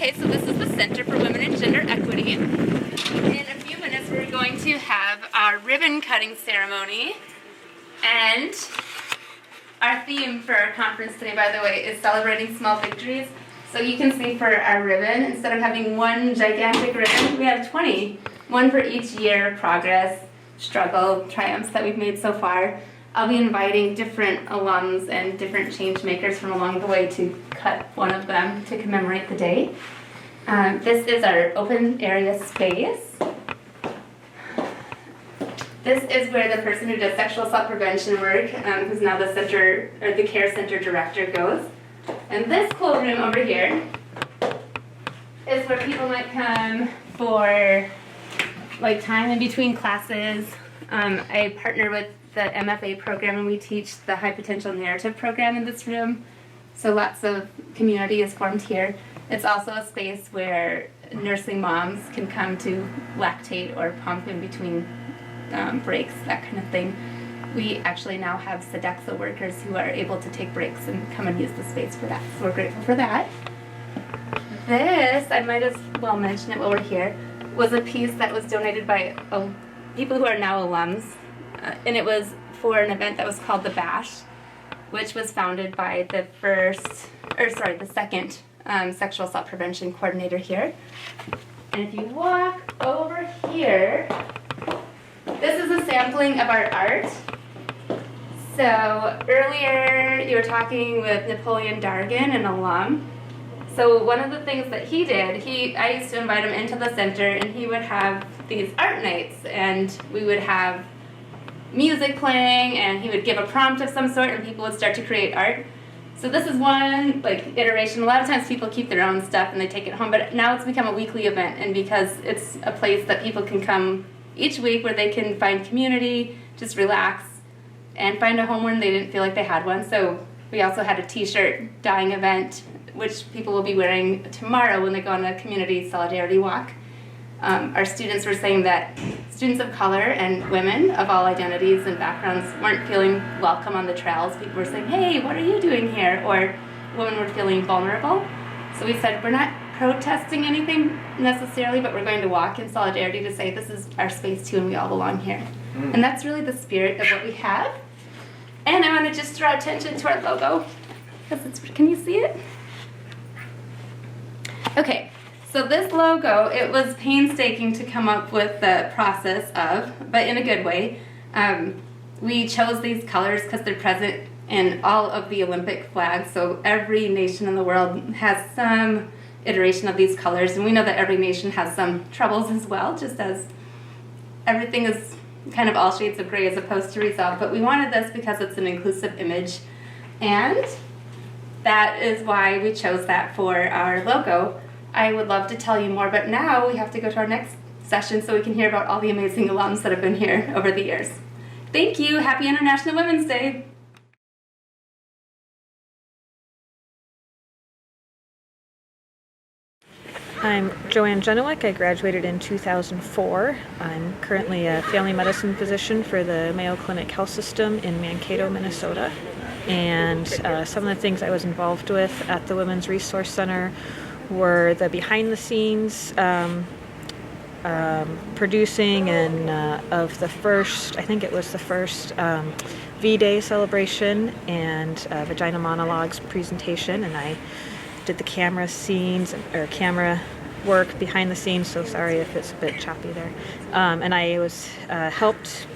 Okay, so this is the Center for Women and Gender Equity. In a few minutes we're going to have our ribbon cutting ceremony, and our theme for our conference today, by the way, is celebrating small victories. So you can see for our ribbon, instead of having one gigantic ribbon, we have 20. One for each year, progress, struggle, triumphs that we've made so far. I'll be inviting different alums and different change makers from along the way to cut one of them to commemorate the day. This is our open area space. This is where the person who does sexual assault prevention work, who's now the center or the care center director, goes. And this cool room over here is where people might come for like time in between classes. I partner with the MFA program and we teach the high potential narrative program in this room. So lots of community is formed here. It's also a space where nursing moms can come to lactate or pump in between breaks, that kind of thing. We actually now have Sodexo workers who are able to take breaks and come and use the space for that. So we're grateful for that. This, I might as well mention it while we're here, was a piece that was donated by people who are now alums. And it was for an event that was called the Bash, which was founded by the second sexual assault prevention coordinator here. And if you walk over here, this is a sampling of our art. So earlier you were talking with Napoleon Dargan, an alum. So one of the things that he did, I used to invite him into the center and he would have these art nights and we would have music playing and he would give a prompt of some sort and people would start to create art. So this is one iteration. A lot of times people keep their own stuff and they take it home, but now it's become a weekly event, and because it's a place that people can come each week where they can find community, just relax, and find a home when they didn't feel like they had one. So we also had a t-shirt dyeing event, which people will be wearing tomorrow when they go on a community solidarity walk. Our students were saying that students of color and women of all identities and backgrounds weren't feeling welcome on the trails. People were saying, hey, what are you doing here? Or women were feeling vulnerable. So we said, we're not protesting anything necessarily, but we're going to walk in solidarity to say this is our space too and we all belong here. And that's really the spirit of what we have. And I want to just draw attention to our logo. Can you see it? Okay. So this logo, it was painstaking to come up with the process of, but in a good way. We chose these colors because they're present in all of the Olympic flags. So every nation in the world has some iteration of these colors. And we know that every nation has some troubles as well, just as everything is kind of all shades of gray as opposed to resolve. But we wanted this because it's an inclusive image. And that is why we chose that for our logo. I would love to tell you more, but now we have to go to our next session so we can hear about all the amazing alums that have been here over the years. Thank you. Happy International Women's Day. I'm Joanne Genewick. I graduated in 2004. I'm currently a family medicine physician for the Mayo Clinic Health System in Mankato, Minnesota. And some of the things I was involved with at the Women's Resource Center were the behind-the-scenes producing and of the first, I think it was the first V-Day celebration and Vagina Monologues presentation, and I did the camera scenes or camera work behind the scenes, so sorry if it's a bit choppy there. And I was helped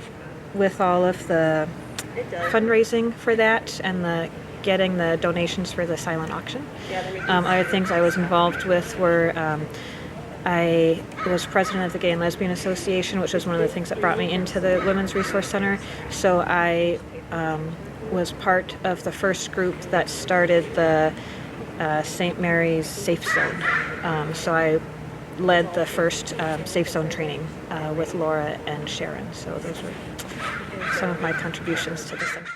with all of the fundraising for that and getting the donations for the silent auction. Other things I was involved with were I was president of the Gay and Lesbian Association, which was one of the things that brought me into the Women's Resource Center. So I was part of the first group that started the St. Mary's Safe Zone. So I led the first Safe Zone training with Laura and Sharon. So those were some of my contributions to the center.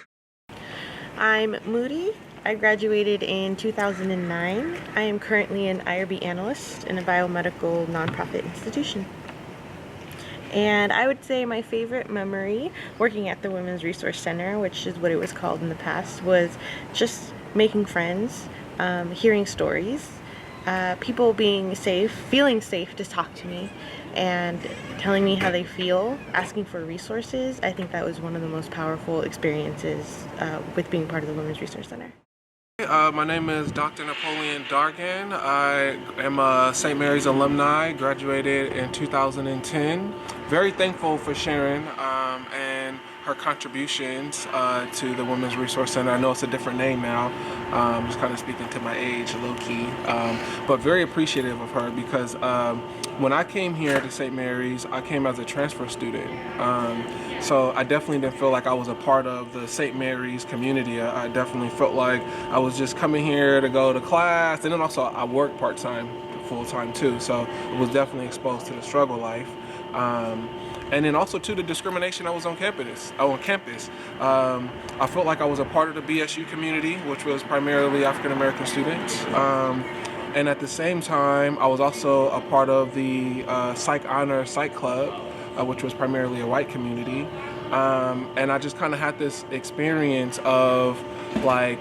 I'm Moody. I graduated in 2009. I am currently an IRB analyst in a biomedical nonprofit institution. And I would say my favorite memory working at the Women's Resource Center, which is what it was called in the past, was just making friends, hearing stories, people being safe, feeling safe to talk to me and telling me how they feel, asking for resources. I think that was one of the most powerful experiences with being part of the Women's Resource Center. My name is Dr. Napoleon Dargan. I am a St. Mary's alumni, graduated in 2010. Very thankful for Sharon and her contributions to the Women's Resource Center. I know it's a different name now, just kind of speaking to my age, low-key, but very appreciative of her because when I came here to St. Mary's, I came as a transfer student. So I definitely didn't feel like I was a part of the St. Mary's community. I definitely felt like I was just coming here to go to class, and then also I work part-time, full-time too, so I was definitely exposed to the struggle life. And then also to the discrimination that was on campus. I felt like I was a part of the BSU community, which was primarily African American students. And at the same time, I was also a part of the Psych Honor Psych Club, which was primarily a white community. And I just kind of had this experience of like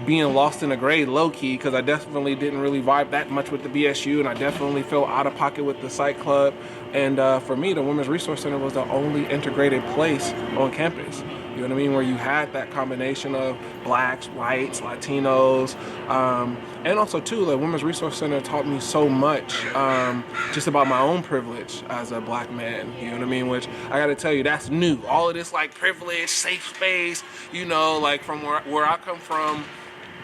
being lost in a grade low-key, because I definitely didn't really vibe that much with the BSU, and I definitely felt out of pocket with the Psych Club. And for me, the Women's Resource Center was the only integrated place on campus. You know what I mean? Where you had that combination of blacks, whites, Latinos, and also too, the Women's Resource Center taught me so much just about my own privilege as a black man. You know what I mean? Which I got to tell you, that's new. All of this like privilege, safe space. You know, like from where I come from.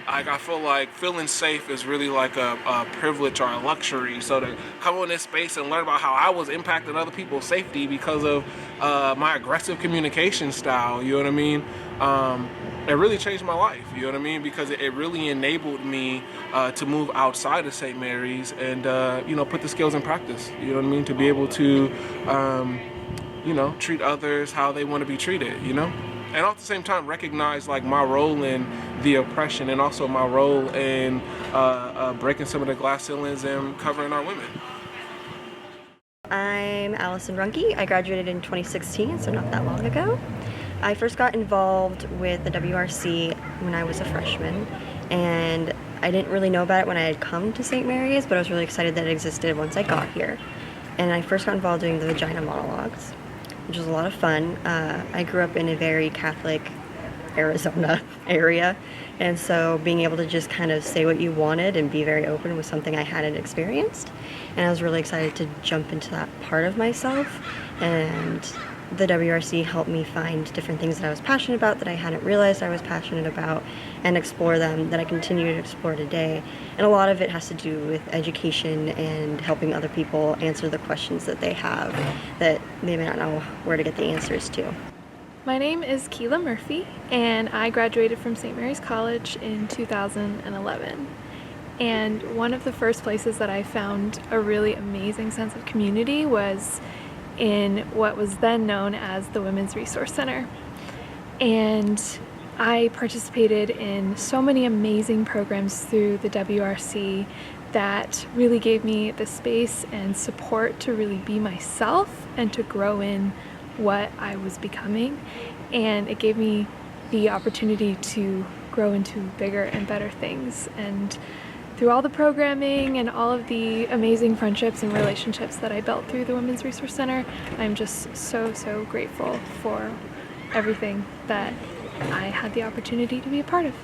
Like I feel like feeling safe is really like a privilege or a luxury. So to come in this space and learn about how I was impacting other people's safety because of my aggressive communication style, you know what I mean? It really changed my life, you know what I mean? Because it really enabled me to move outside of St. Mary's and, you know, put the skills in practice, you know what I mean? To be able to, you know, treat others how they want to be treated, you know? And at the same time recognize like my role in the oppression and also my role in breaking some of the glass ceilings and covering our women. I'm Alison Runke. I graduated in 2016, so not that long ago. I first got involved with the WRC when I was a freshman, and I didn't really know about it when I had come to St. Mary's, but I was really excited that it existed once I got here. And I first got involved doing the vagina monologues, which was a lot of fun. I grew up in a very Catholic Arizona area, and so being able to just kind of say what you wanted and be very open was something I hadn't experienced, and I was really excited to jump into that part of myself. And the WRC helped me find different things that I was passionate about that I hadn't realized I was passionate about, and explore them that I continue to explore today. And a lot of it has to do with education and helping other people answer the questions that they have that they may not know where to get the answers to. My name is Keelia Murphy, and I graduated from St. Mary's College in 2011. And one of the first places that I found a really amazing sense of community was in what was then known as the Women's Resource Center. And I participated in so many amazing programs through the WRC that really gave me the space and support to really be myself and to grow in what I was becoming. And it gave me the opportunity to grow into bigger and better things. And through all the programming and all of the amazing friendships and relationships that I built through the Women's Resource Center, I'm just so grateful for everything that I had the opportunity to be a part of.